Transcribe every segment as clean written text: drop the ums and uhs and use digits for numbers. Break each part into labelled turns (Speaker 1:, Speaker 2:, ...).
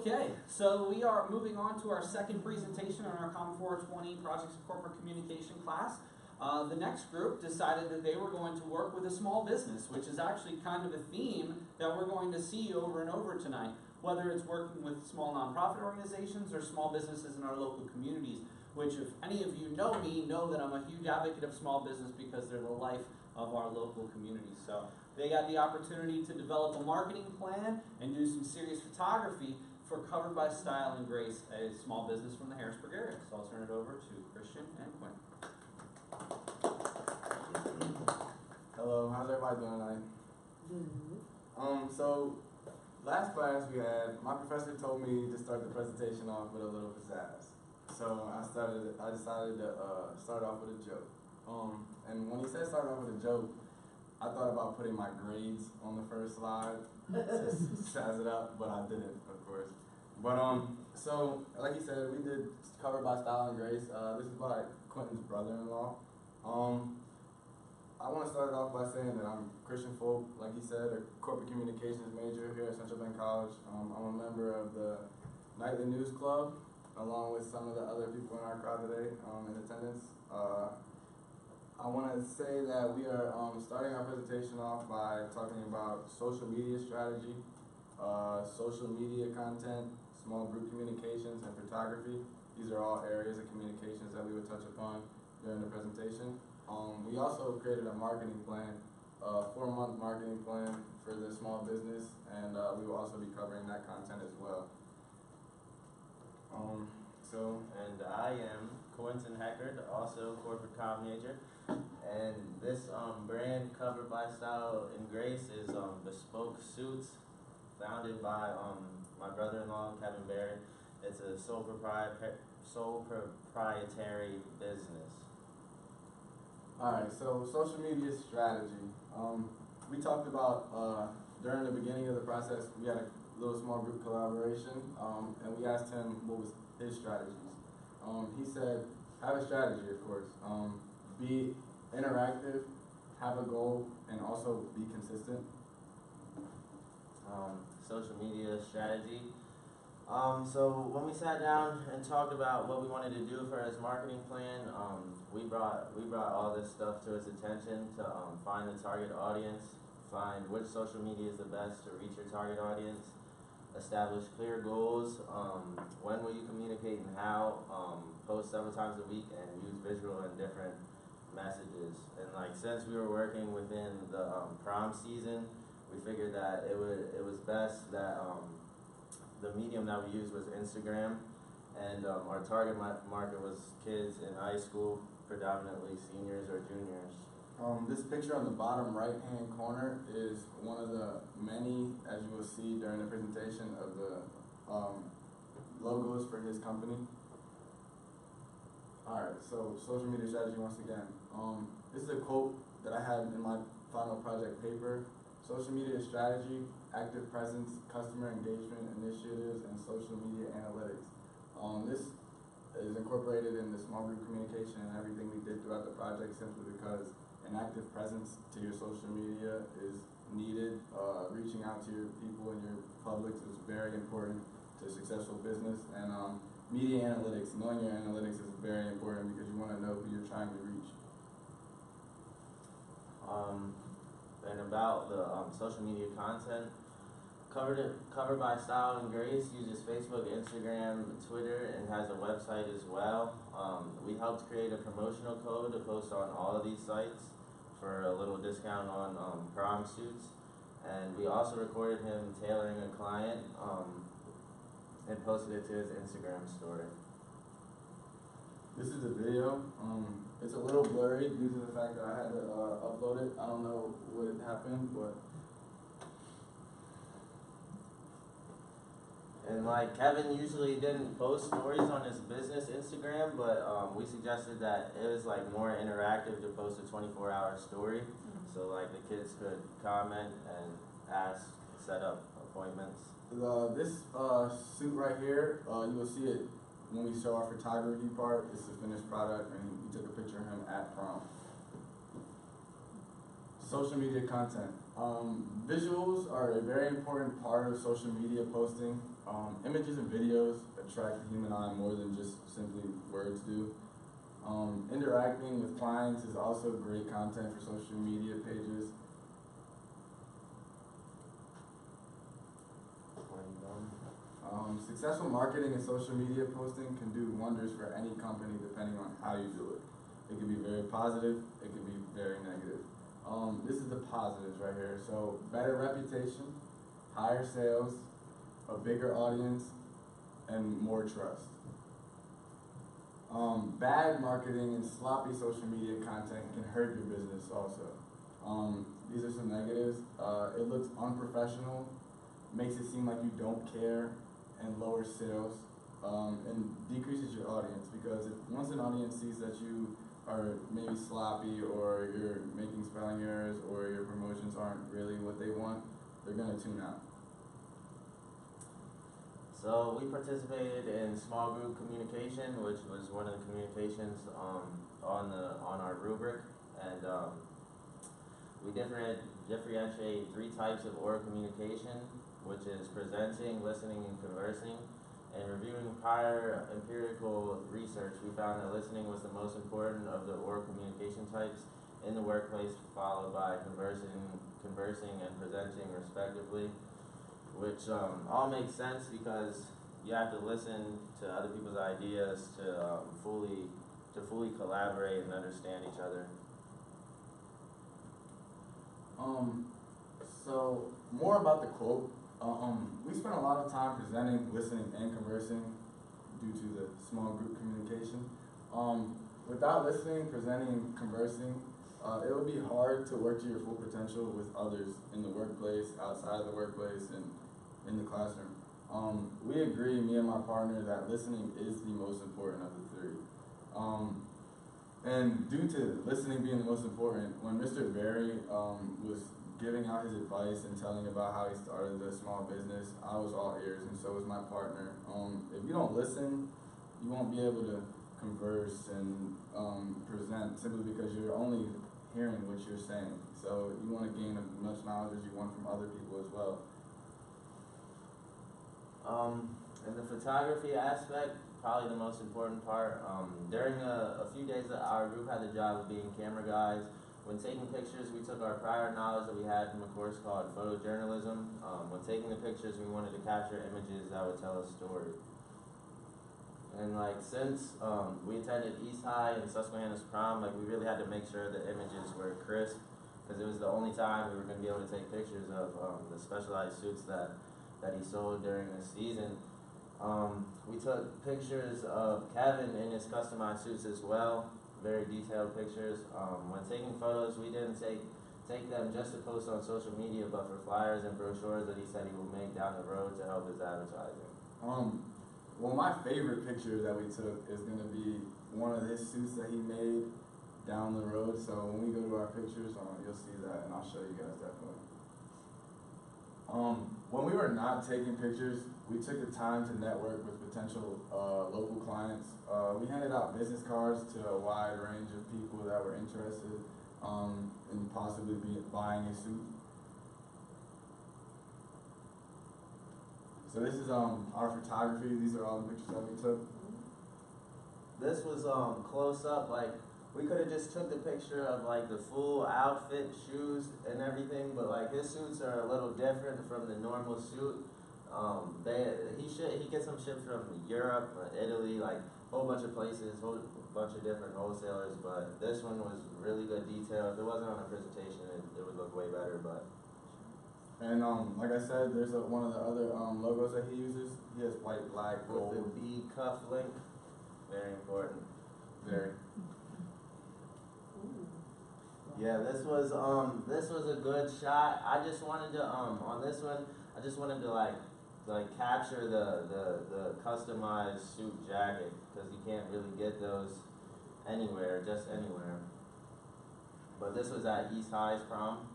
Speaker 1: Okay, so we are moving on to our second presentation on our COM 420 Projects of Corporate Communication class. The next group decided that they were going to work with a small business, which is actually kind of a theme that we're going to see over and over tonight, whether it's working with small nonprofit organizations or small businesses in our local communities, which if any of you know me, know that I'm a huge advocate of small business because they're the life of our local community. So they got the opportunity to develop a marketing plan and do some serious photography for Covered by Style and Grace, a small business from the Harrisburg area. So I'll turn it over to Christian and Quinn.
Speaker 2: Hello, how's everybody doing tonight? So last class we had, my professor told me to start the presentation off with a little pizzazz. So I decided to start off with a joke. And when he said start off with a joke, I thought about putting my grades on the first slide to sizz it up, but I didn't, of course. But so like he said, we did Covered by Style and Grace. This is by Quentin's brother-in-law. I want to start off by saying that I'm Christian Fulp, like he said, a corporate communications major here at Central Bend College. I'm a member of the Nightly News Club, along with some of the other people in our crowd today in attendance. I want to say that we are starting our presentation off by talking about social media strategy, social media content, small group communications, and photography. These are all areas of communications that we would touch upon during the presentation. We also created a marketing plan, a 4-month marketing plan for the small business, and we will also be covering that content as well.
Speaker 3: And I am Quinton Heckard, also corporate comm major, and this brand Covered by Style and Grace is bespoke suits, founded by my brother-in-law Kevin Barrett. It's a sole proprietary business.
Speaker 2: Alright, so social media strategy. We talked about during the beginning of the process, we had a little small group collaboration, and we asked him what was his strategies. He said, have a strategy, of course. Be interactive, have a goal, and also be consistent.
Speaker 3: Social media strategy. So when we sat down and talked about what we wanted to do for his marketing plan, we brought all this stuff to his attention to find the target audience, find which social media is the best to reach your target audience, establish clear goals, when will you communicate and how, post several times a week, and use visual and different messages. And like since we were working within the prom season, we figured that it was best that the medium that we used was Instagram, and our target market was kids in high school, predominantly seniors or juniors.
Speaker 2: This picture on the bottom right-hand corner is one of the many, as you will see during the presentation, of the logos for his company. Alright, so social media strategy once again. This is a quote that I had in my final project paper. Social media strategy, active presence, customer engagement initiatives, and social media analytics. This is incorporated in the small group communication and everything we did throughout the project simply because an active presence to your social media is needed. Reaching out to your people and your publics is very important to successful business. And media analytics, knowing your analytics is very important because you want to know who you're trying to reach.
Speaker 3: And about the social media content, Covered by Style and Grace uses Facebook, Instagram, Twitter, and has a website as well. We helped create a promotional code to post on all of these sites for a little discount on prom suits. And we also recorded him tailoring a client and posted it to his Instagram story.
Speaker 2: This is a video. It's a little blurry due to the fact that I had to upload it. I don't know what happened, but.
Speaker 3: And like Kevin usually didn't post stories on his business Instagram, but we suggested that it was like more interactive to post a 24-hour story, so like the kids could comment and ask, set up appointments.
Speaker 2: This suit right here, you will see it when we show our photography part. It's the finished product, and we took a picture of him at prom. Social media content. Visuals are a very important part of social media posting. Images and videos attract the human eye more than just simply words do. Interacting with clients is also great content for social media pages. Successful marketing and social media posting can do wonders for any company depending on how you do it. It can be very positive, it can be very negative. This is the positives right here. So better reputation, higher sales, a bigger audience, and more trust. Bad marketing and sloppy social media content can hurt your business also. These are some negatives. It looks unprofessional, makes it seem like you don't care, and lowers sales, and decreases your audience, because if once an audience sees that you are maybe sloppy, or you're making spelling errors, or your promotions aren't really what they want, they're gonna tune out.
Speaker 3: So we participated in small group communication, which was one of the communications on our rubric, and we differentiate 3 types of oral communication, which is presenting, listening, and conversing. And reviewing prior empirical research, we found that listening was the most important of the oral communication types in the workplace, followed by conversing and presenting respectively, which all makes sense because you have to listen to other people's ideas to fully collaborate and understand each other.
Speaker 2: So more about the quote. We spent a lot of time presenting, listening, and conversing due to the small group communication. Without listening, presenting, and conversing, it would be hard to work to your full potential with others in the workplace, outside of the workplace, and in the classroom. We agree, me and my partner, that listening is the most important of the 3. And due to listening being the most important, when Mr. Berry was giving out his advice and telling about how he started the small business, I was all ears, and so was my partner. If you don't listen, you won't be able to converse and present, simply because you're only hearing what you're saying. So you want to gain as much knowledge as you want from other people as well.
Speaker 3: In the photography aspect, probably the most important part, during a few days that our group had the job of being camera guys. When taking pictures, we took our prior knowledge that we had from a course called photojournalism. When taking the pictures, we wanted to capture images that would tell a story. And since we attended East High and Susquehanna's prom, we really had to make sure the images were crisp, because it was the only time we were going to be able to take pictures of the specialized suits that he sold during the season. We took pictures of Kevin in his customized suits as well, very detailed pictures. When taking photos, we didn't take them just to post on social media, but for flyers and brochures that he said he will make down the road to help his advertising.
Speaker 2: Well, my favorite picture that we took is going to be one of his suits that he made down the road. So when we go to our pictures, you'll see that, and I'll show you guys definitely. When we were not taking pictures, we took the time to network with potential local clients. We handed out business cards to a wide range of people that were interested in possibly buying a suit. So this is our photography. These are all the pictures that we took.
Speaker 3: This was close up. We could have just took the picture of the full outfit, shoes, and everything, but his suits are a little different from the normal suit. He gets them shipped from Europe, Italy, whole bunch of places, whole bunch of different wholesalers. But this one was really good detail. If it wasn't on a presentation, it would look way better. But
Speaker 2: and like I said, there's one of the other logos that he uses. He has white, black, gold.
Speaker 3: With the B cuff link, very important.
Speaker 2: Very.
Speaker 3: Yeah, this was a good shot. I just wanted to on this one, I just wanted to capture the customized suit jacket, because you can't really get those anywhere, just anywhere. But this was at East High's prom.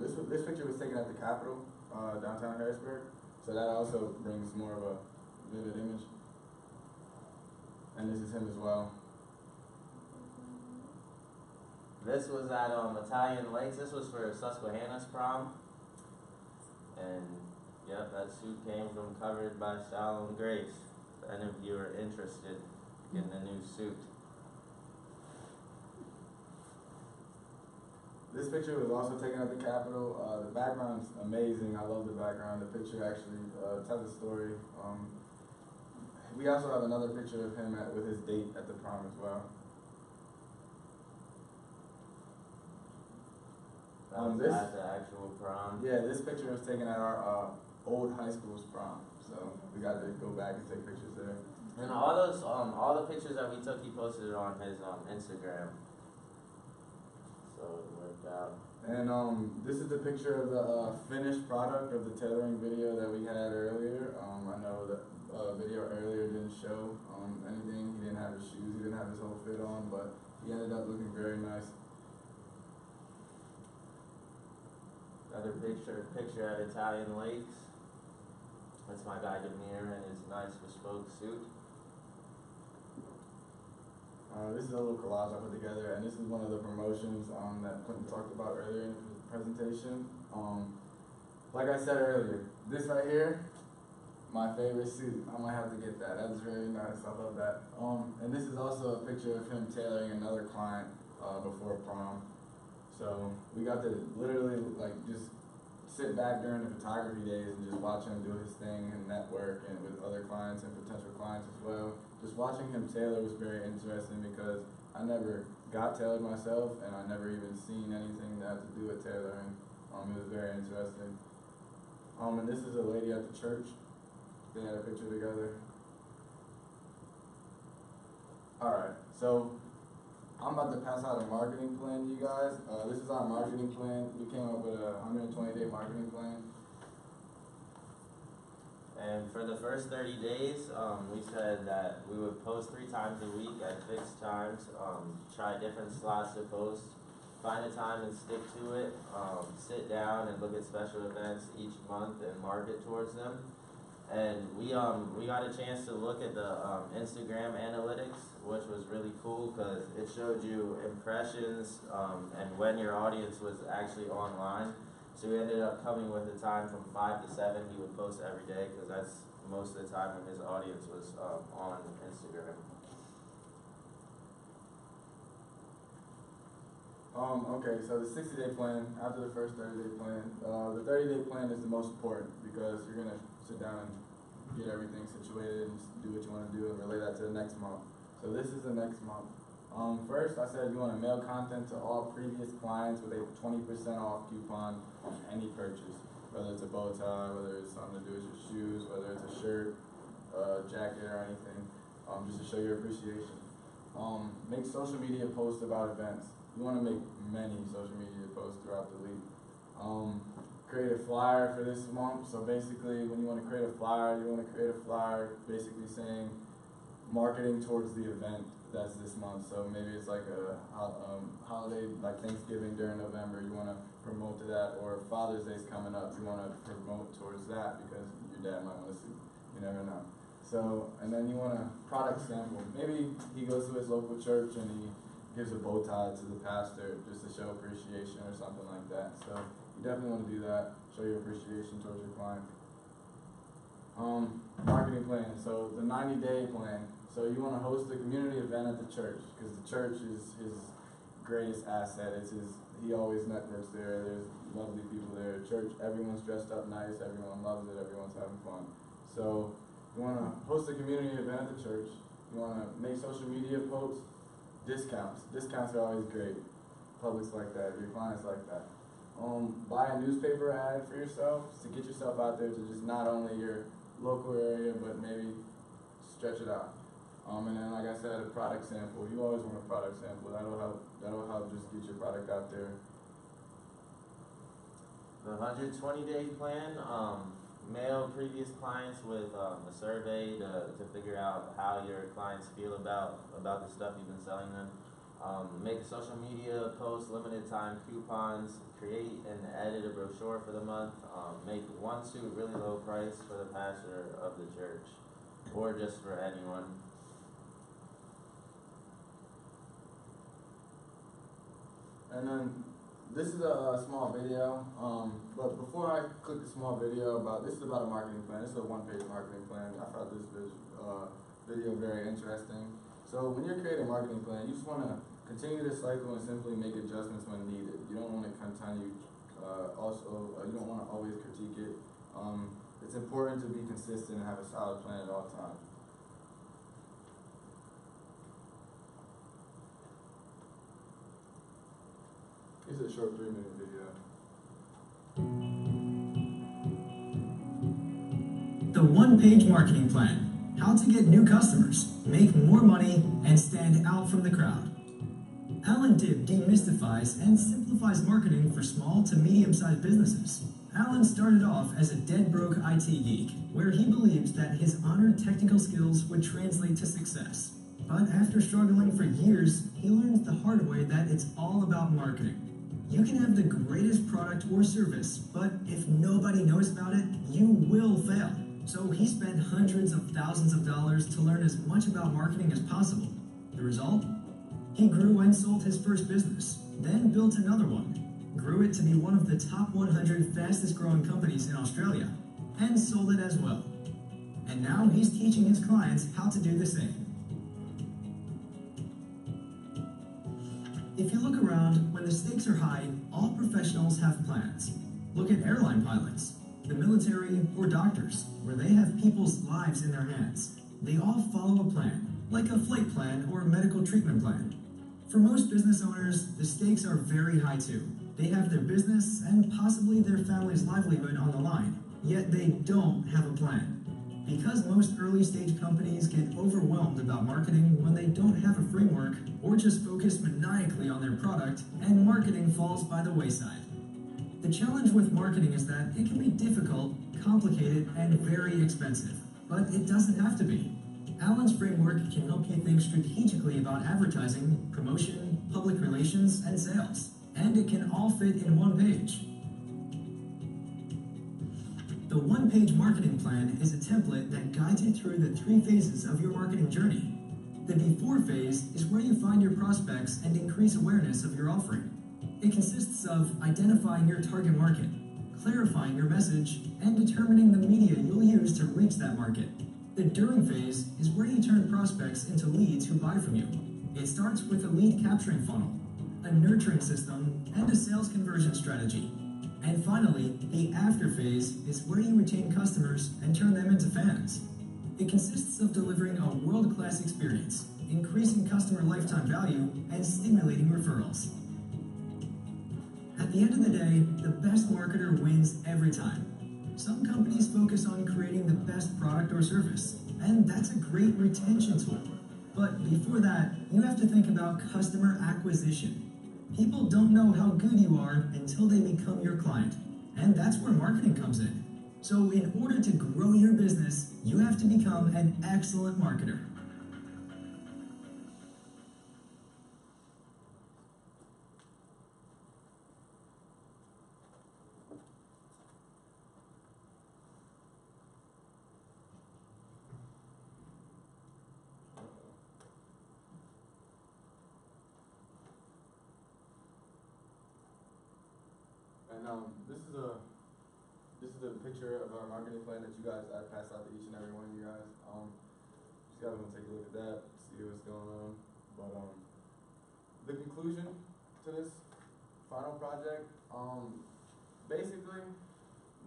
Speaker 2: This picture was taken at the Capitol, downtown Harrisburg, so that also brings more of a vivid image. And this is him as well.
Speaker 3: This was at Italian Lakes. This was for Susquehanna's prom. And Yep, that suit came from Covered by Style and Grace. If any of you are interested in the new suit.
Speaker 2: This picture was also taken at the Capitol. The background's amazing. I love the background. The picture actually tells a story. We also have another picture of him with his date at the prom as well.
Speaker 3: That was
Speaker 2: This-
Speaker 3: at the actual prom.
Speaker 2: Yeah, this picture was taken at our old high school's prom. So we got to go back and take pictures there.
Speaker 3: And all the pictures that we took, he posted on his Instagram. So it worked out.
Speaker 2: And this is the picture of the finished product of the tailoring video that we had earlier. I know that video earlier didn't show anything. He didn't have his shoes, he didn't have his whole fit on, but he ended up looking very nice.
Speaker 3: Another picture at Italian Lakes. That's my guy Demir in his nice bespoke suit.
Speaker 2: This is a little collage I put together, and this is one of the promotions that Quinton talked about earlier in his presentation. Like I said earlier, this right here, my favorite suit. I might have to get that. That's very nice. I love that. And this is also a picture of him tailoring another client before prom. So we got to literally just sit back during the photography days and just watch him do his thing and network and with other clients and potential clients as well. Just watching him tailor was very interesting because I never got tailored myself and I never even seen anything that had to do with tailoring. It was very interesting. And this is a lady at the church. They had a picture together. Alright, so I'm about to pass out a marketing plan to you guys. This is our marketing plan. We came up with a 120-day marketing plan.
Speaker 3: And for the first 30 days, we said that we would post 3 times a week at fixed times, try different slots to post, find a time and stick to it, sit down and look at special events each month and market towards them. And we got a chance to look at the Instagram analytics, which was really cool because it showed you impressions and when your audience was actually online. So we ended up coming with a time from 5 to 7 he would post every day because that's most of the time when his audience was on Instagram.
Speaker 2: Okay, so the 60-day plan, after the first 30-day plan, the 30-day plan is the most important because you're going to sit down and get everything situated and do what you want to do and relay that to the next month. So this is the next month. First, I said you want to mail content to all previous clients with a 20% off coupon on any purchase, whether it's a bow tie, whether it's something to do with your shoes, whether it's a shirt, jacket, or anything, just to show your appreciation. Make social media posts about events. You want to make many social media posts throughout the week. Create a flyer for this month. So basically, when you want to create a flyer, basically saying marketing towards the event that's this month. So maybe it's like a holiday like Thanksgiving during November. You want to promote to that, or Father's Day's coming up. You want to promote towards that because your dad might want to see. You never know. So, and then you want a product sample. Maybe he goes to his local church and he gives a bow tie to the pastor just to show appreciation or something like that. So you definitely want to do that. Show your appreciation towards your client. Marketing plan. So the 90-day plan. So you want to host a community event at the church because the church is his greatest asset. He always networks there. There's lovely people there. Church, everyone's dressed up nice. Everyone loves it. Everyone's having fun. So you want to host a community event at the church. You want to make social media posts. Discounts. Discounts are always great. Publics like that. Your clients like that. Buy a newspaper ad for yourself to get yourself out there to just not only your local area, but maybe stretch it out. And then, like I said, a product sample. You always want a product sample. That'll help just get your product out there.
Speaker 3: The 120-day plan, mail previous clients with a survey to figure out how your clients feel about the stuff you've been selling them. Make a social media post, limited time coupons, create and edit a brochure for the month, make one suit really low price for the pastor of the church, or just for anyone.
Speaker 2: And then this is a small video, but before I click the small video this is about a marketing plan. This is a one-page marketing plan. I found this video very interesting. So when you're creating a marketing plan, you just want to continue this cycle and simply make adjustments when needed. You don't want to continue, you don't want to always critique it. It's important to be consistent and have a solid plan at all times. This is a short 3-minute video.
Speaker 4: The one-page marketing plan. How to get new customers, make more money, and stand out from the crowd. Alan Dibb demystifies and simplifies marketing for small to medium-sized businesses. Alan started off as a dead-broke IT geek, where he believes that his honored technical skills would translate to success. But after struggling for years, he learns the hard way that it's all about marketing. You can have the greatest product or service, but if nobody knows about it, you will fail. So he spent hundreds of thousands of dollars to learn as much about marketing as possible. The result? He grew and sold his first business, then built another one, grew it to be one of the top 100 fastest growing companies in Australia, and sold it as well. And now he's teaching his clients how to do the same. If you look around, when the stakes are high, all professionals have plans. Look at airline pilots, the military, or doctors, where they have people's lives in their hands. They all follow a plan, like a flight plan or a medical treatment plan. For most business owners, the stakes are very high too. They have their business and possibly their family's livelihood on the line, yet they don't have a plan. Because most early-stage companies get overwhelmed about marketing when they don't have a framework or just focus maniacally on their product, and marketing falls by the wayside. The challenge with marketing is that it can be difficult, complicated, and very expensive, but it doesn't have to be. Alan's framework can help you think strategically about advertising, promotion, public relations, and sales, and it can all fit in one page. The one-page marketing plan is a template that guides you through the 3 phases of your marketing journey. The before phase is where you find your prospects and increase awareness of your offering. It consists of identifying your target market, clarifying your message, and determining the media you'll use to reach that market. The during phase is where you turn prospects into leads who buy from you. It starts with a lead capturing funnel, a nurturing system, and a sales conversion strategy. And finally, the after phase is where you retain customers and turn them into fans. It consists of delivering a world-class experience, increasing customer lifetime value, and stimulating referrals. At the end of the day, the best marketer wins every time. Some companies focus on creating the best product or service, and that's a great retention tool. But before that, you have to think about customer acquisition. People don't know how good you are until they become your client, and that's where marketing comes in. So in order to grow your business, you have to become an excellent marketer.
Speaker 2: And this is a picture of our marketing plan that I passed out to each and every one of you guys. Just gotta take a look at that, see what's going on. But the conclusion to this final project, basically,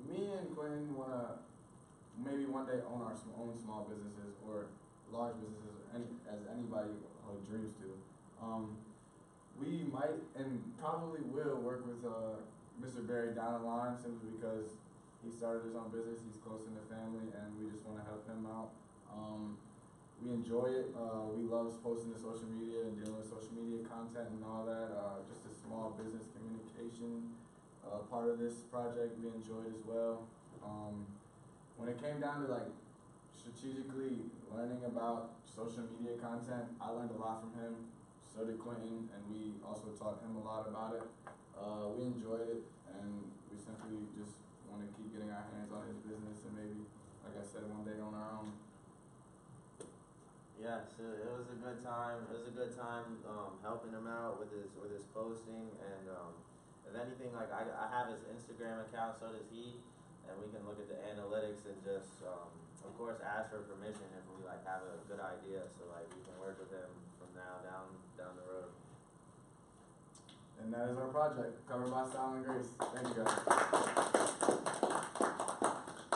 Speaker 2: me and Quinn wanna maybe one day own our own small businesses or large businesses, as anybody dreams to. We might and probably will work with Mr. Barry down the line, simply because he started his own business, he's close in the family, and we just want to help him out. We enjoy it. We love posting to social media and dealing with social media content and all that. Just a small business communication part of this project we enjoyed as well. When it came down to strategically learning about social media content, I learned a lot from him. So did Quinton, and we also taught him a lot about it. We enjoyed it, and we simply just want to keep getting our hands on his business and maybe, like I said, one day on our own.
Speaker 3: Yeah, so it was a good time. It was a good time helping him out with his posting, and if anything, like I have his Instagram account, so does he, and we can look at the analytics and just, of course, ask for permission if we like have a good idea, so like we can work with him from now down the road.
Speaker 2: And that is our project, covered by Style and Grace. Thank you guys.